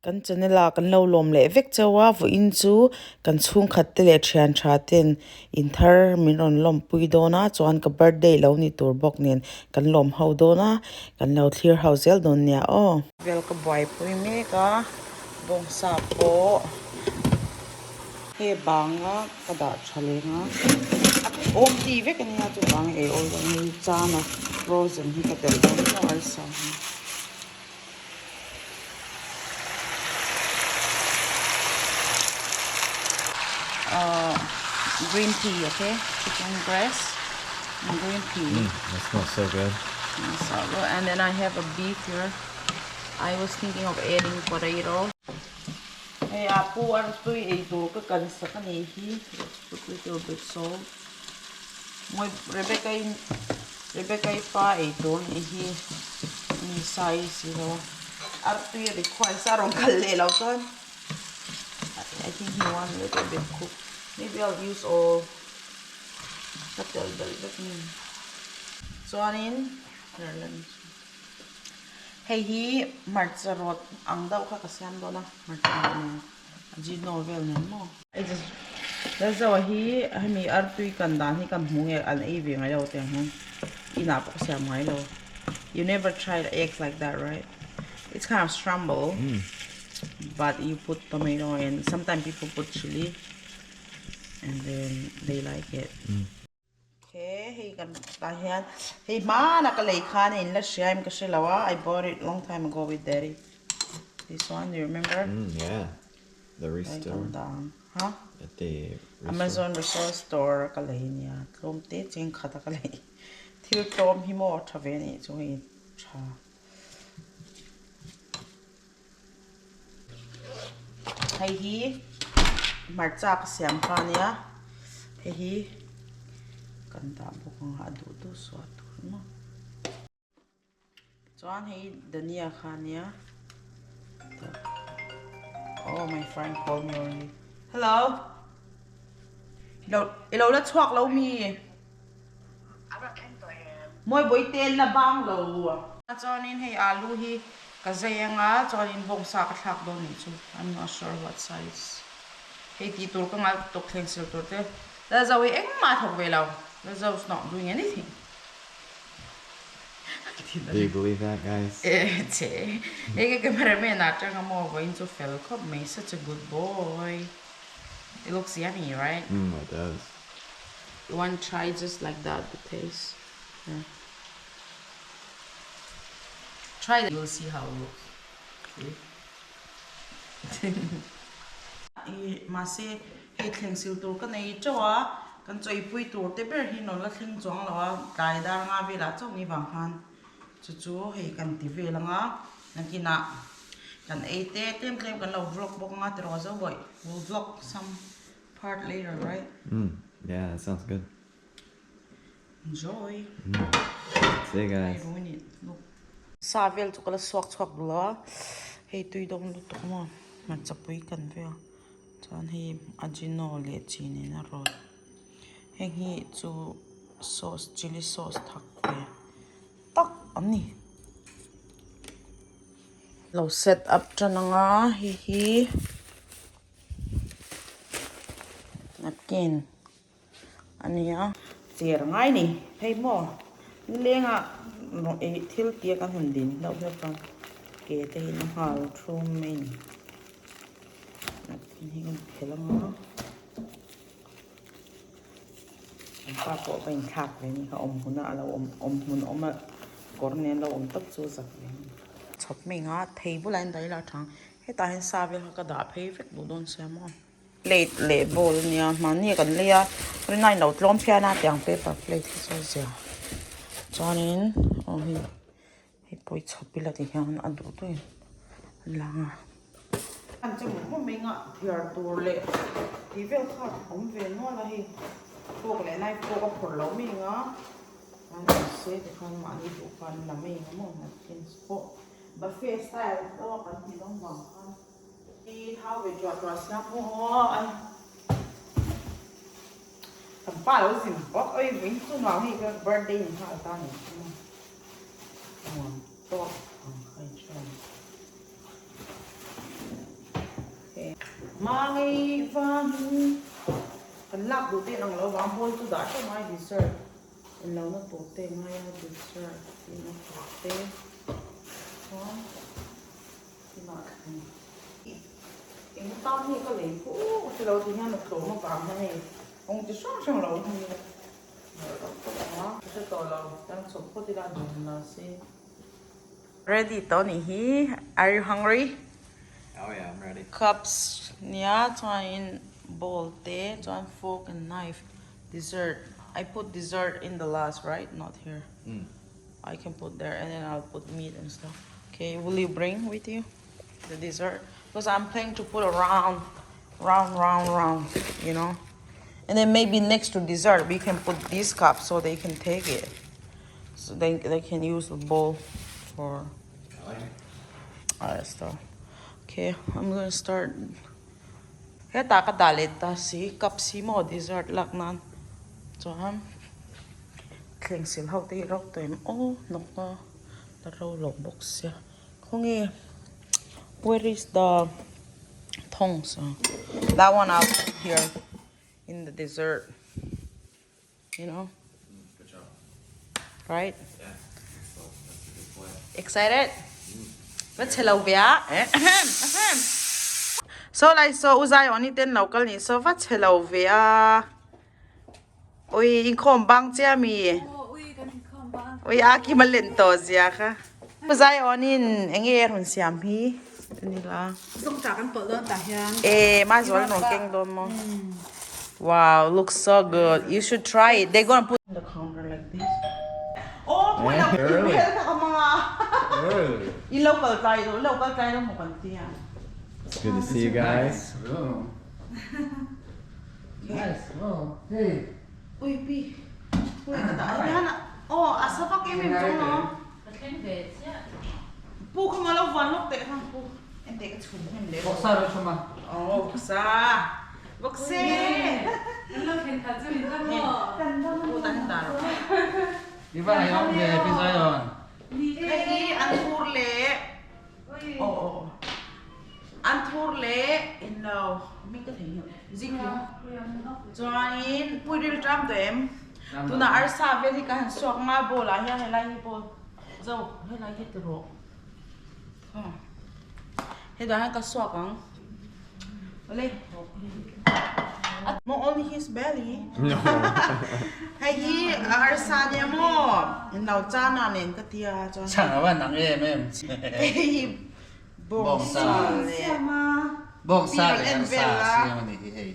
Kan chanela kan lo lawm le vek chawa vo in chu kan chhungte le thiantha ten in thar min ron lawm pui dona chuan ka birthday lo ni tur bok nen kan lawm ho dona kan lo clear house zel don nia o vel ka boy pui me ka bong sa po he banga ka da chalenga om ti vek ania chu bang e ol ni chana frozen hi ka tel don no al sa green tea, okay? Chicken breast and green tea. That smells so good. And then I have a beef here. I was thinking of adding potato. Hey, apu ar tui ei tur ka kan sa kan ei hi. Let's put a little bit salt. Moi Rebecca pa ei tur ei hi. Ni size lo. Ar tui ri khwai sa rong kal le lo ton. I think he wants a little bit cooked. Maybe I'll use all Chuanin hei hi marcharot ang dau kha ka siam do na marcharot ne ji novel ne mo I just that's how he mi artui kan dan hi kan hmunge an ei ve ngai lo te hun ina pa siam ngai lo. You never tried eggs like that, right? It's kind of scramble, but you put tomato and sometimes people put chili and then they like it. Okay, hey kan ta hian hey ma na ka lei khan in la shame ka shelawa. I bought it long time ago with daddy. This one, do you remember? Yeah, the restore. Huh? At the Amazon resource store ka lei nia chhungte ching khata ka lei thil tom hi mo thave ni chu hi tha hey hi marcha ka siam kha nia hey hi kan ta bukang adu tu swat mo chuan hei dania khania. Oh, my friend called me already. Hello. Hello, let's walk low me. Moi boy tel na bang lo. Chuan in hei alu hi ka zayanga chuan in bong sa ka thak do ni chu. I'm not sure what size. Hey ti tur ka ngal tok thleng sil tur te. That's how we ma thok ve lo. That's how it's not doing anything. Do you believe that, guys? Hey, cameraman after I'm going to fill cup. May such a good boy. It looks yummy, right? It does. You want to try just like that the taste? Yeah. Try it. You'll see how it looks. Okay. Masi hey theng sil tur ka nei chawa kan choi pui tur te ber hi non la thling chong lawa dai dar nga ve la chong ni bang khan chu hei kan ti ve langa nakina kan ate tem claim kan lo vlog bok nga te ro zo boy. We'll vlog some part later, right? Yeah, that sounds good. Enjoy. See you guys. Savel chu kala swak swak bula hei tui dom lu to mo man chapui kan ve chuan hei ajino le chini na ro hei hi chu sauce chili sauce thak pe tak ani lo set up chananga hi napkin ania cher ngai ni hei mo lenga no e thil tia kan hun din lo he kan ke te hin hal thum main napkin hi kan thelanga pa ko pain thak le ni ka om huna alo om hun oma korne lo om tak chu zak le chop me nga thei bulain dai la thang he ta hen sa vel ka da phei vek bu don se mo plate le bowl nia mani kan le ya ri nai no tlom phia na tyang paper plate so zia chuanin oh hi poi chopila ti hian adu to langa an chu mo me nga thiar tur le ti vel kha om ve no la hi pok le nai pok a phor lo mi nga an se te khang ma ni tu pan la me nga mo na kin spot buffet style to kan ti long wang khan ti thau ve jwa snap ho ai thằng ba lo sim bok ơi vĩnh chu nào hi cái birthday ni ha ta ni to khai chon Mai van kan lak du tin ang lo wang bol tu da cho mai dessert. In lo na to te mai dessert. In na to te. Ho. Ki ma. In tao ni ka le ko ti lo ti han na to ma pam na he. Ong ti sang sang lo ni. Sẽ to lo đang chụp có ti la dun na si. Ready, Tony? Are you hungry? Oh yeah, I'm ready. Cups, yeah, in bowl, te, fork and knife. Dessert. I put dessert in the last, right? Not here. I can put there, and then I'll put meat and stuff. Okay, will you bring with you the dessert? Because I'm planning to put a round, you know. And then maybe next to dessert, we can put these cups so they can take it. So they can use the bowl for other stuff. Okay, I'm gonna start. Kaya takadalit ta si cup si mo dessert lak nan. So kling sil how they rock to him. Oh, no pa. The roll box ya. Kongi, where is the tongs? That one out here in the dessert. You know? Good job. Right? Yeah. That's a good point. Excited? Let's hello via. So like so uzai oni ten local ni so what's hello via. Ui in khom bang chia mi. Ui aki malento zia ka. Uzai oni enge hun siam hi. Nila. Song cha kan polo ta hian. Ma zol no keng don mo. Wow, looks so good. You should try it. They're gonna put on the counter like this. Oh, put up Early. early. In local tayo mo kantiya. It's good to see you guys. Yes. Oh, hey. Uy, pi. Uy, kada. Oh, asa pa kemi mo no? Pu ka malo van nok te kan pu. Ente ka chum hem le. Boksa ro chuma. Oh, boksa. Bokse. Hello, ken ka ju ni mo. Pu tan da. Di ba ayon de pizza yon. Hey, antur le. Oh. Antur le in lo. Mi ka thei. Zikyo. Join puril tram dem. Tu na arsa ve di kan sok ma bola hian helai hi bol. Zo, helai hi tro. Ha. He da han ka sok ang. Ole. Mo only his belly. No. Hay hi arsa niya mo. In lau cha na nen ka tia cho. Chang wa nang e mem. Hey. Bongsa le. Boksa le sa si mo ni hey.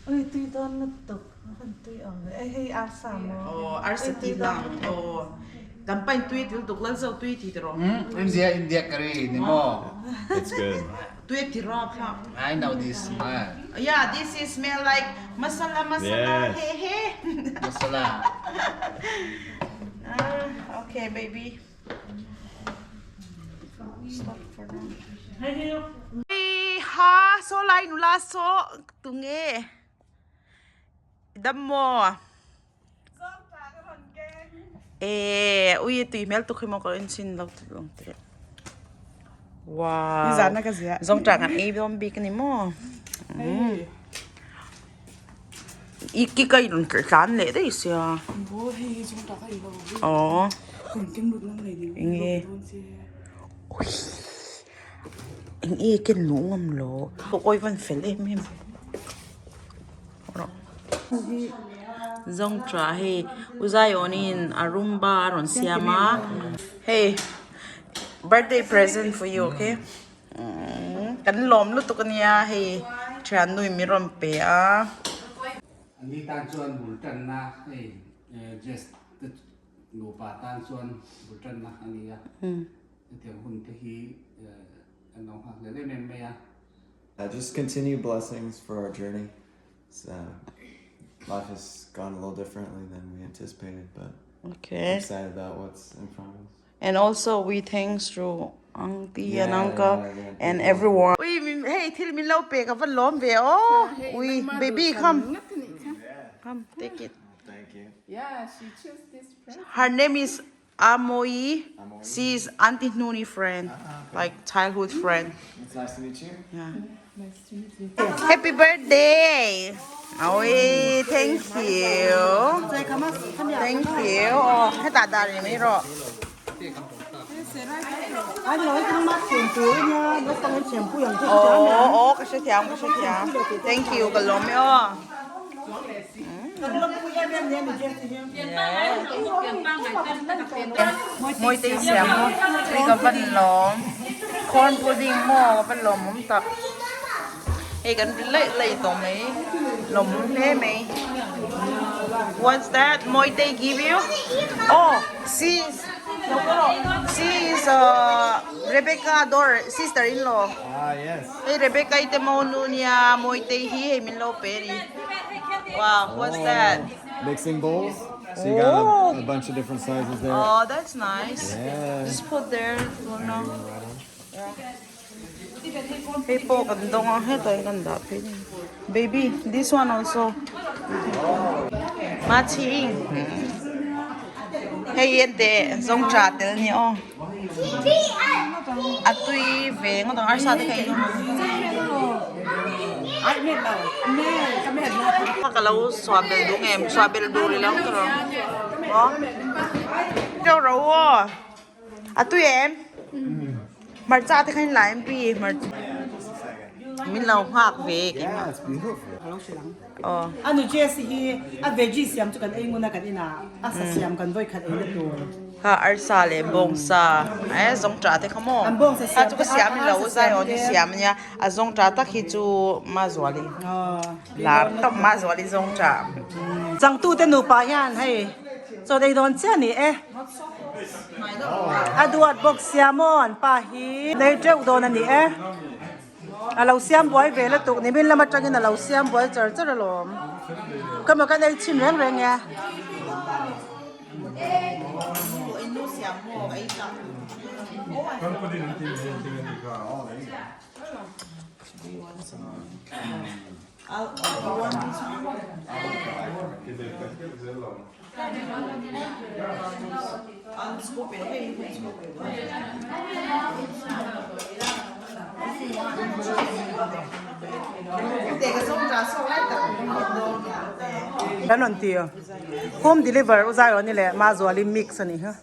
Ôi, tuy con nó tục, nó còn tuy ở đấy, hay áo xả mà. Oh, arsa ti lang. Oh. Gampay tweet yung tuklan sa tweet ito. India curry ni mo. It's good. Tweet ti rap ha. I know this man. Yeah, this is smell like masala Yes. he. Masala. Okay, baby. Stop for now. Hey, ha, so lai nula so tunge. Idam mo. Ui ito email to kimo ko insin lang te. Wow. Isa na kasi ya. Zong trang an dom big ni mo. Iki kay dun kan le dai sia. Bố hay chúng ta phải vào với Oh. còn cái nút lắm này thì Nghe. luôn xe. Anh cái lũ ngầm lỗ. Cô coi văn phải lên em. Zong tra hey. Uzay onin arumba ron siyama. Hey. Birthday present for you, okay? Kan lawm lu to kanya hey. Chan nui mi rom pe a. Anh đi tan chuan bul trần na hey Jess ngủ pa tan chuan bul trần na anh đi à. Tiệm hun te hi anh nong hak le le mem me ya. Just continue blessings for our journey. Life has gone a little differently than we anticipated, but I'm Okay. excited about what's in front of us. And also we thanks to auntie and Yeah, uncle yeah, and people. everyone. Hey, till me low pe ka van lawm ve. Oh, baby come. Come, take it. Thank you. Yeah, she chose this friend. Her name is Amoy. She's Auntie Nuni friend, like childhood friend. It's nice to meet you. Yeah. Happy birthday! Ôi, thank you. Thank you. Oh, hết tạ tạ rồi mấy rồi. Anh nói cái mắt chuyển túi nha, nó tăng lên chuyển bùiอย่างที่ Oh, cái thiang. Thank you, cái lawm yo. Môi tây xiêm mo, đây cái phần lawm, corn pudding mo, cái phần lawm mắm tắc. Hey, cái lấy tổ mấy, lawm thế mấy. What's that? Môi tây give you? Oh, she's Rebecca daughter, sister-in-law. Yes. Hey, Rebecca, ite mo nunya môi tây hi hey min lo peri. Wow, what's that? Mixing bowls. So you got a bunch of different sizes there. Oh, that's nice. Yeah. Just put there. No. Hey, po, gandong ang heto. Ganda. Baby, this one also. Matching. Hey, yente. Zong chatel niyo. At tuy về ngô tông arsa thì khay ai biết đâu nè cái mẹ nó cái lâu xóa bel đủ lắm rồi đó đâu rồi à tuy em mà cha thì khay lại em bị mà mình lâu hoặc về cái Yeah, it's beautiful. anh nói Jess hi anh veggie xiêm cho cái anh muốn cái na anh xiêm cái với cái anh được ha arsa le bongsa ai zong cha te khamo ha chu ka siam lo zai on ni siam nya a zong cha ta khi chu ma zwali la top ma zwali zong cha chẳng tu tên nụ pa hian hay cho đây đón chia nè à duat bok xiamon pa hi đây treo đón anh nè à lâu xiêm boy về là tụ này bên làm乜là lâu xiêm boy chờ chờ là lòm cái mà cái này chim reng nha cái nón tiề home deliver uzai rồi nè mà rồi lim mix này ha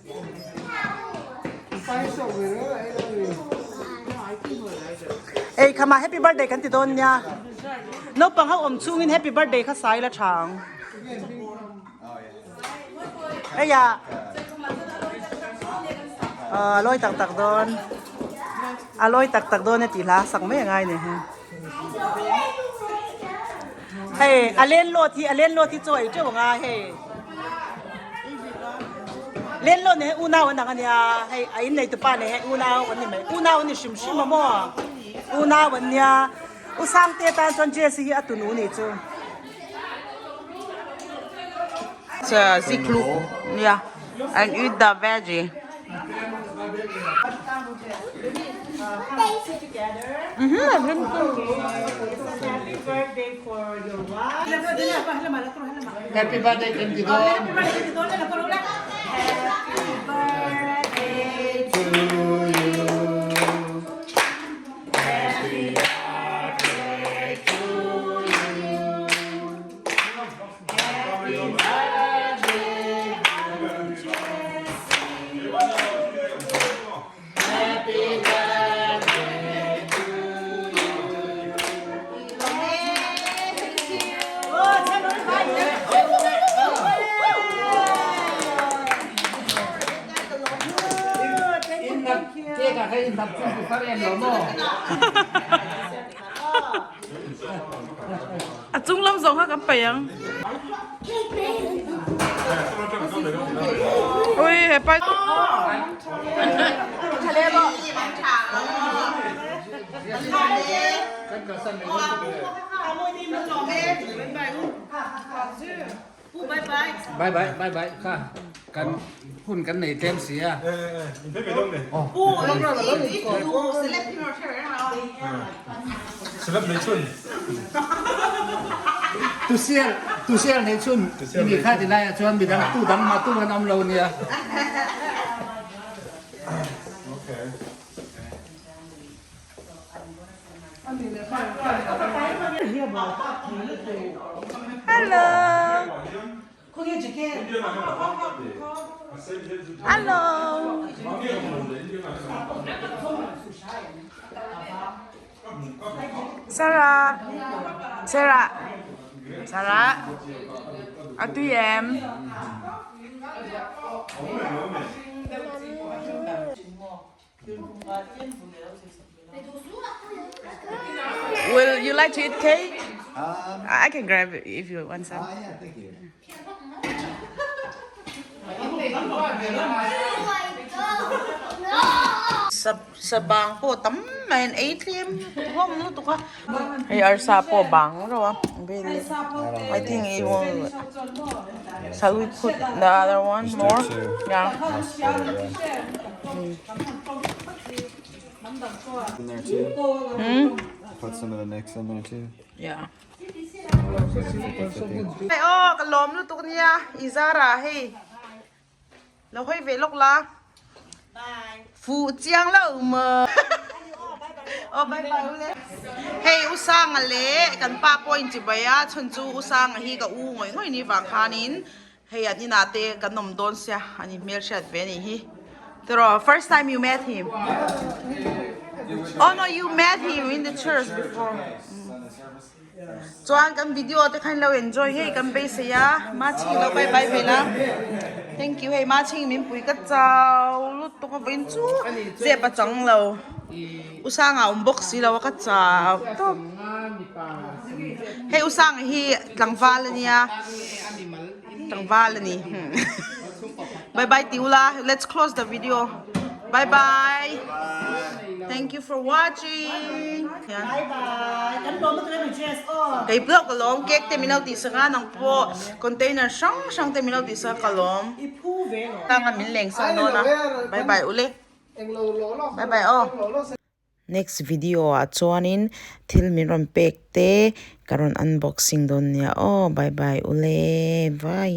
ê khama happy birthday kan ti don nha no pang ha chung in happy birthday kha sai la thang ê ya lôi tạc don lôi tạc don này ti la sang mấy ngày này ha hey alen lo thi choi chu nga hey len lo ne una wan dang ania hey ai nei tu pa ne hey una wan ni mai una wan ni shim shim mo una wan nia u sang te tan chon je si atunu ni chu ziklu yeah and eat the veggie Happy birthday for your wife. Happy birthday kan gitu. Happy birthday to you. Happy birthday to you. Happy birthday to Jessie. Happy birthday to you. Oh, Chega hay in tập trung của các em lắm rồi. à chung lâm giống các bèn ôi hẹp bay Bye byeค่ะกันหุ่นกันไหนเต็มเสีย tu sial này chunมีค่าที่ไรชวนมีดังตู้ดังมาตู้มันอำเราเนี่ย Hello. Hello. Sarah. À tụi em. Will you like to eat cake? I can grab it if you want some. Yeah, thank you. Sa bang po tắm men atrium không nó tụi hay ở sa po bang rồi I think it will. Shall we put the other one more? Yeah. In there too. Put some of the mix in there too. Yeah. 50-50. ไอ้อ้อกระล้มลูกตุ๊กเนี่ยอีซาร่าเฮ้เราค่อยเวลกละฟูเจียงแล้วมือโอ้บายบายเลยเฮ้อุซังอ่ะเละกันป้าปอยจิบไปอ่ะชนจูอุซังอ่ะฮีกับอูงอยนี่ฟังคานินเฮ้อันนี้นาเตกันนมโดนเสียอันนี้เมลเชดเวนี่ฮีแต่รอ first time you met him oh no you met him in the church before จวนกันวิดีโอที่คันเรา enjoy ให้กันไปเสียมาชิงเราไปไปละ thank you ให้มาชิงมินปุ๋ยกระเจ้าลุดตัวก็เป็นจูเจ็บประจังเราอุตส่าห์เอาบ็อกซี่เรากระเจ้าให้อุตส่าห์ให้หลังฟ้าเลยเนี่ยหลังฟ้าเลยนี่บายบายติวละ let's close the video bye bye thank you for watching bye bye kan lo mo tele Jess kay blog kalom cake terminal ti sa nga nang po container sang terminal ti sa kalom ipu ve lo tangan min leng sa no na bye bye uli bye bye oh next video a chuanin thil min ron pek te karon unboxing don nia oh bye bye ule bye